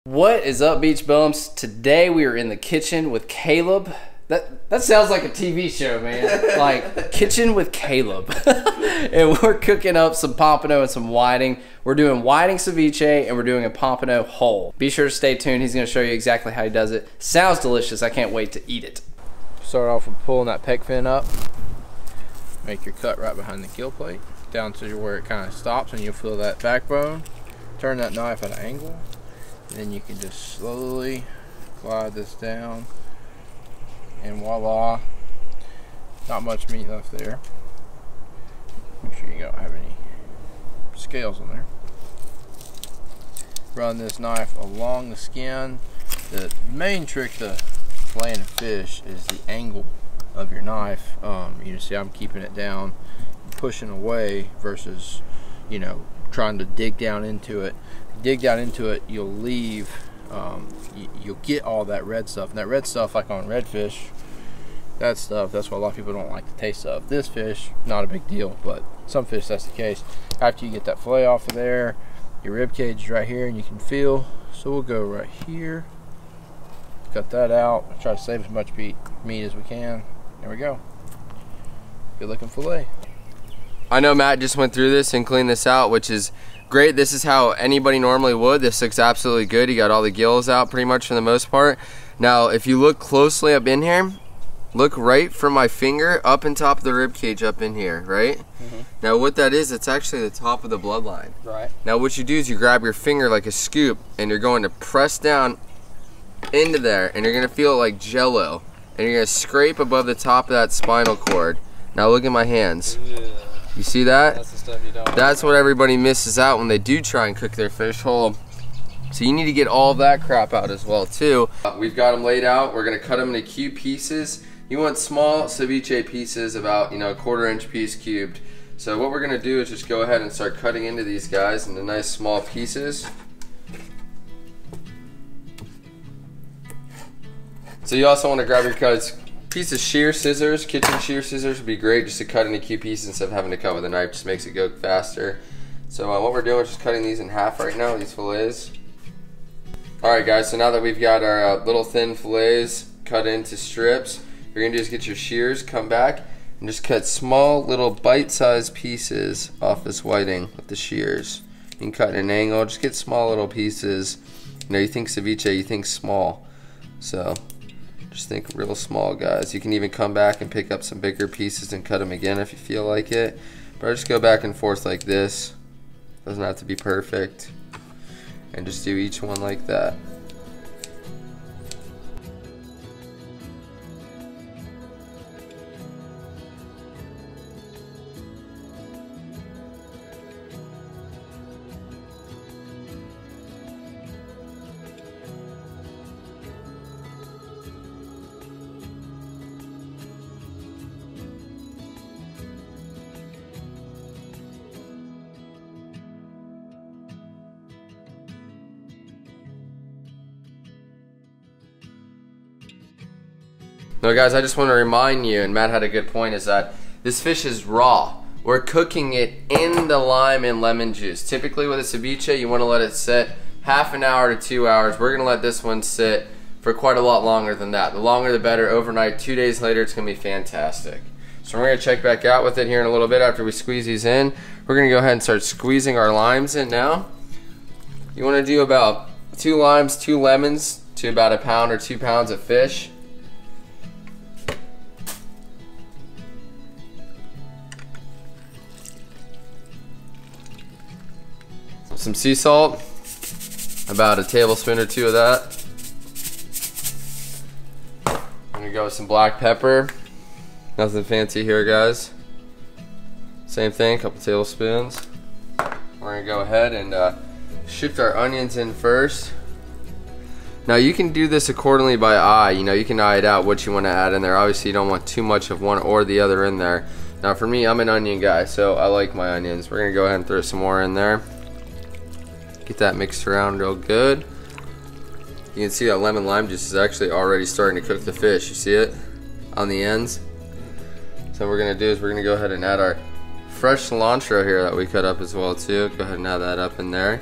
What is up, Beach Bums? Today we are in the kitchen with Caleb. That sounds like a TV show, man. Like Kitchen with Caleb. And we're cooking up some pompano and some whiting. We're doing whiting ceviche and we're doing a pompano whole. Be sure to stay tuned. He's going to show you exactly how he does it. Sounds delicious. I can't wait to eat it. Start off with pulling that pec fin up. Make your cut right behind the kill plate, down to where it kind of stops, and you'll feel that backbone. Turn that knife at an angle. And then you can just slowly glide this down, and voila, not much meat left there. Make sure you don't have any scales on there. Run this knife along the skin. The main trick to filleting a fish is the angle of your knife. You see I'm keeping it down, pushing away versus, you know, trying to dig down into it. Dig down into it, you'll leave, you'll get all that red stuff. And that red stuff, like on redfish, that stuff, that's what a lot of people don't like the taste of. This fish, not a big deal, but some fish, that's the case. After you get that fillet off of there, your rib cage is right here, and you can feel. So we'll go right here, cut that out, try to save as much meat as we can. There we go. Good looking fillet. I know Matt just went through this and cleaned this out, which is great. This is how anybody normally would. This looks absolutely good. He got all the gills out pretty much for the most part. Now, if you look closely up in here, look right from my finger up in top of the rib cage up in here, right? Mm-hmm. Now, what that is, it's actually the top of the bloodline. Right. Now, what you do is you grab your finger like a scoop, and you're going to press down into there, and you're going to feel it like Jello, and you're going to scrape above the top of that spinal cord. Now, look at my hands. Yeah. You see that? That's the stuff you don't. That's what everybody misses out when they do try and cook their fish whole. So you need to get all of that crap out as well too. We've got them laid out. We're gonna cut them into cube pieces. You want small ceviche pieces, about, you know, a 1/4 inch piece cubed. So what we're gonna do is just go ahead and start cutting into these guys into nice small pieces. So you also want to grab your cuts. Piece of shear scissors, kitchen shear scissors would be great just to cut into cube pieces instead of having to cut with a knife. Just makes it go faster. So what we're doing is just cutting these in half right now, these fillets. Alright guys, so now that we've got our little thin fillets cut into strips, you're going to just get your shears, come back, and just cut small little bite-sized pieces off this whiting with the shears. You can cut at an angle, just get small little pieces. You know, you think ceviche, you think small. So just think real small, guys. You can even come back and pick up some bigger pieces and cut them again if you feel like it. But I just go back and forth like this. Doesn't have to be perfect. And just do each one like that. No guys, I just want to remind you, and Matt had a good point, is that this fish is raw. We're cooking it in the lime and lemon juice. Typically with a ceviche, you want to let it sit half an hour to 2 hours. We're going to let this one sit for quite a lot longer than that. The longer the better. Overnight, 2 days later, it's going to be fantastic. So we're going to check back out with it here in a little bit after we squeeze these in. We're going to go ahead and start squeezing our limes in now. You want to do about 2 limes, 2 lemons to about 1 pound or 2 pounds of fish. Some sea salt, about a tablespoon or 2 of that. I'm gonna go with some black pepper. Nothing fancy here, guys. Same thing, a couple tablespoons. We're gonna go ahead and shift our onions in first. Now you can do this accordingly by eye. You know, you can eye it out what you want to add in there. Obviously you don't want too much of one or the other in there. Now for me, I'm an onion guy, so I like my onions. We're gonna go ahead and throw some more in there. Get that mixed around real good. You can see that lemon lime juice is actually already starting to cook the fish. You see it on the ends? So what we're gonna do is we're gonna go ahead and add our fresh cilantro here that we cut up as well too. Go ahead and add that up in there.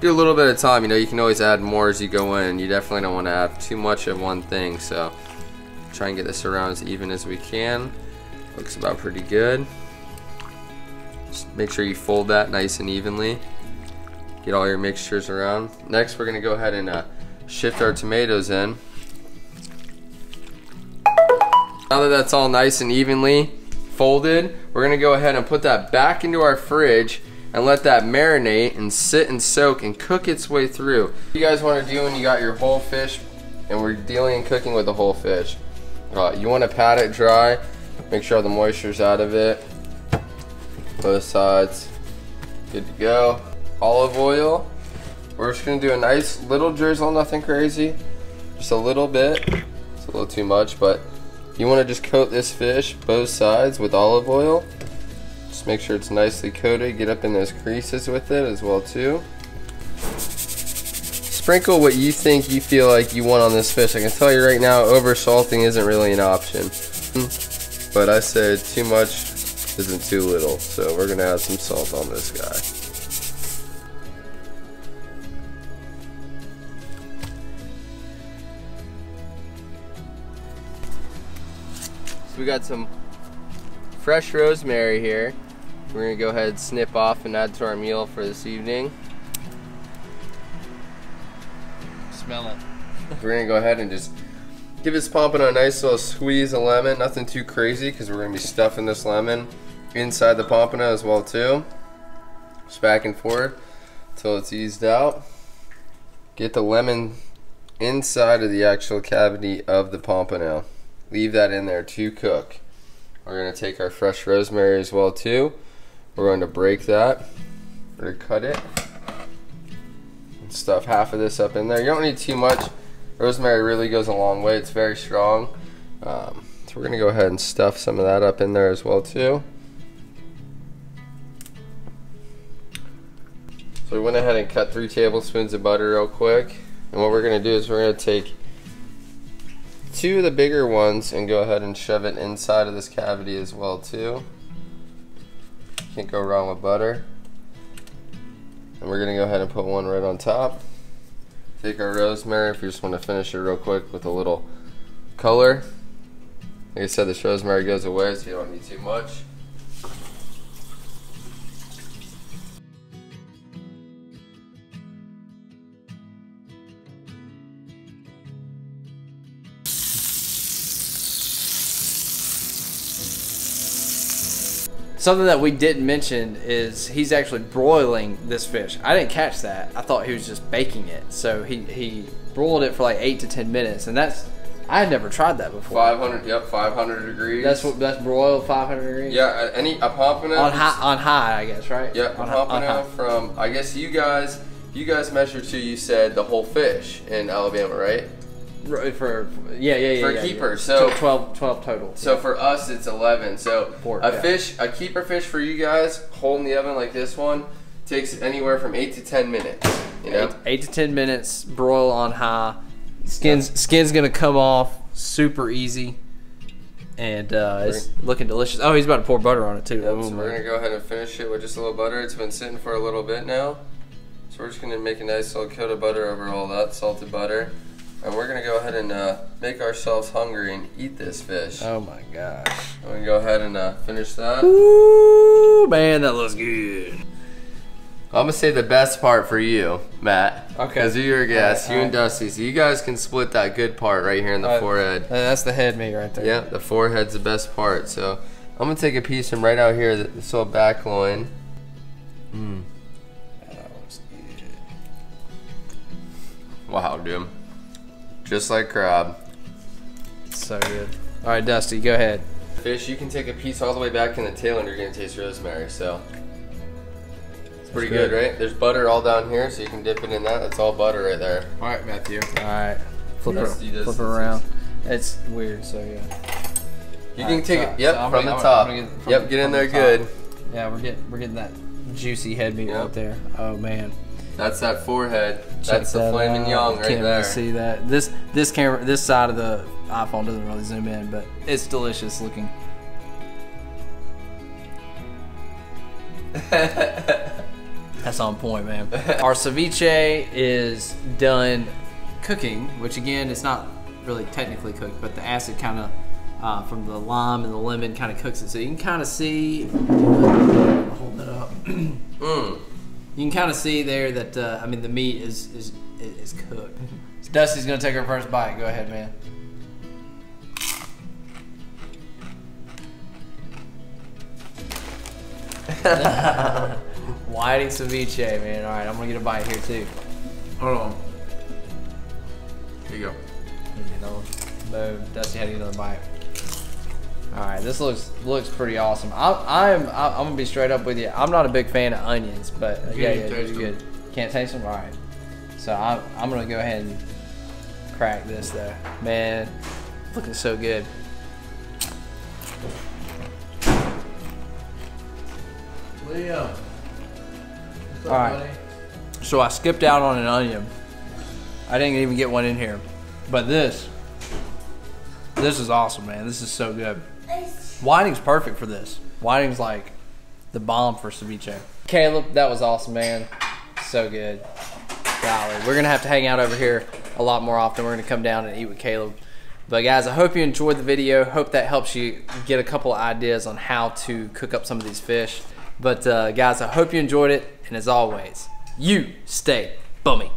do a little bit at a time. You know, you can always add more as you go in. You definitely don't want to add too much of one thing. So try and get this around as even as we can. Looks about pretty good. Just make sure you fold that nice and evenly. Get all your mixtures around. Next, we're gonna go ahead and shift our tomatoes in. Now that that's all nice and evenly folded, we're gonna go ahead and put that back into our fridge and let that marinate and sit and soak and cook its way through. What you guys wanna do when you got your whole fish and we're dealing and cooking with the whole fish? You wanna pat it dry, make sure all the moisture's out of it. Both sides, good to go. Olive oil, we're just gonna do a nice little drizzle, nothing crazy, just a little bit. It's a little too much, but you wanna just coat this fish, both sides, with olive oil. Just make sure it's nicely coated, get up in those creases with it as well too. Sprinkle what you think you feel like you want on this fish. I can tell you right now, over salting isn't really an option. But I said too much isn't too little, so we're gonna add some salt on this guy. So we got some fresh rosemary here. We're gonna go ahead and snip off and add to our meal for this evening. Smell it. We're gonna go ahead and just give this pompano a nice little squeeze of lemon. Nothing too crazy because we're gonna be stuffing this lemon inside the pompano as well too. Just back and forth until it's eased out. Get the lemon inside of the actual cavity of the pompano. Leave that in there to cook. We're gonna take our fresh rosemary as well too. We're going to break that. We're gonna cut it and stuff half of this up in there. You don't need too much. Rosemary really goes a long way. It's very strong. So we're gonna go ahead and stuff some of that up in there as well too. So we went ahead and cut 3 tablespoons of butter real quick. And what we're gonna do is we're gonna take 2 of the bigger ones and go ahead and shove it inside of this cavity as well too. Can't go wrong with butter. And we're gonna go ahead and put one right on top. Take our rosemary, if you just want to finish it real quick with a little color. Like I said, this rosemary goes away, so you don't need too much. Something that we didn't mention is he's actually broiling this fish. I didn't catch that. I thought he was just baking it. So he broiled it for like 8 to 10 minutes, and that's, I had never tried that before. 500, yep, 500 degrees. That's broiled 500 degrees. Yeah, a pompano on high, I guess, right? Yeah, a pompano from, I guess you guys measured to, you said the whole fish in Alabama, right? For a keeper, yeah. So 12 total. So for us, it's 11. So Pork, a keeper fish for you guys, hold in the oven like this one, takes anywhere from 8 to 10 minutes. You know, 8 to 10 minutes, broil on high. Skin's gonna come off super easy, and it's looking delicious. Oh, he's about to pour butter on it too. Yep, so we're gonna go ahead and finish it with just a little butter. It's been sitting for a little bit now, so we're just gonna make a nice little coat of butter over all that salted butter. And we're gonna go ahead and make ourselves hungry and eat this fish. Oh my gosh. I'm gonna go ahead and finish that. Ooh, man, that looks good. I'm gonna say the best part for you, Matt. Okay. Because you're a guest, you and Dusty. So you guys can split that good part right here in the forehead. That's the head meat right there. Yeah, the forehead's the best part. So I'm gonna take a piece from right out here, this little back loin. That looks good. Wow, dude. Just like crab. So good. All right, Dusty, go ahead. Fish, you can take a piece all the way back in the tail and you're gonna taste rosemary, so. It's pretty good, right? There's butter all down here, so you can dip it in that. That's all butter right there. All right, Matthew. All right, flip it around. It's weird, so yeah. You can take it, yep, from the top. Yep, get in there good. Yeah, we're getting that juicy head meat right there. Oh man. That's that forehead. Check That's the filet mignon right can't there. Really see that. This camera, this side of the iPhone doesn't really zoom in, but it's delicious looking. That's on point, man. Our ceviche is done cooking, which again, it's not really technically cooked, but the acid kind of from the lime and the lemon kind of cooks it. So you can kind of see, hold that up. You can kind of see there that, I mean, the meat is cooked. So Dusty's gonna take her first bite. Go ahead, man. Whiting ceviche, man. All right, I'm gonna get a bite here too. Hold on. Here you go. Boom. Dusty had to get another bite. All right, this looks pretty awesome. I'm gonna be straight up with you. I'm not a big fan of onions, but yeah, it's good. Can't taste them. All right. So I'm gonna go ahead and crack this though. Man, looking so good. Liam. All right. So I skipped out on an onion. I didn't even get one in here, but this is awesome, man. This is so good. Whiting's perfect for this. Whiting's like the bomb for ceviche. Caleb, that was awesome, man. So good. Golly, we're gonna have to hang out over here a lot more often. We're gonna come down and eat with Caleb. But guys, I hope you enjoyed the video. Hope that helps you get a couple of ideas on how to cook up some of these fish. But guys, I hope you enjoyed it. And as always, you stay bummy.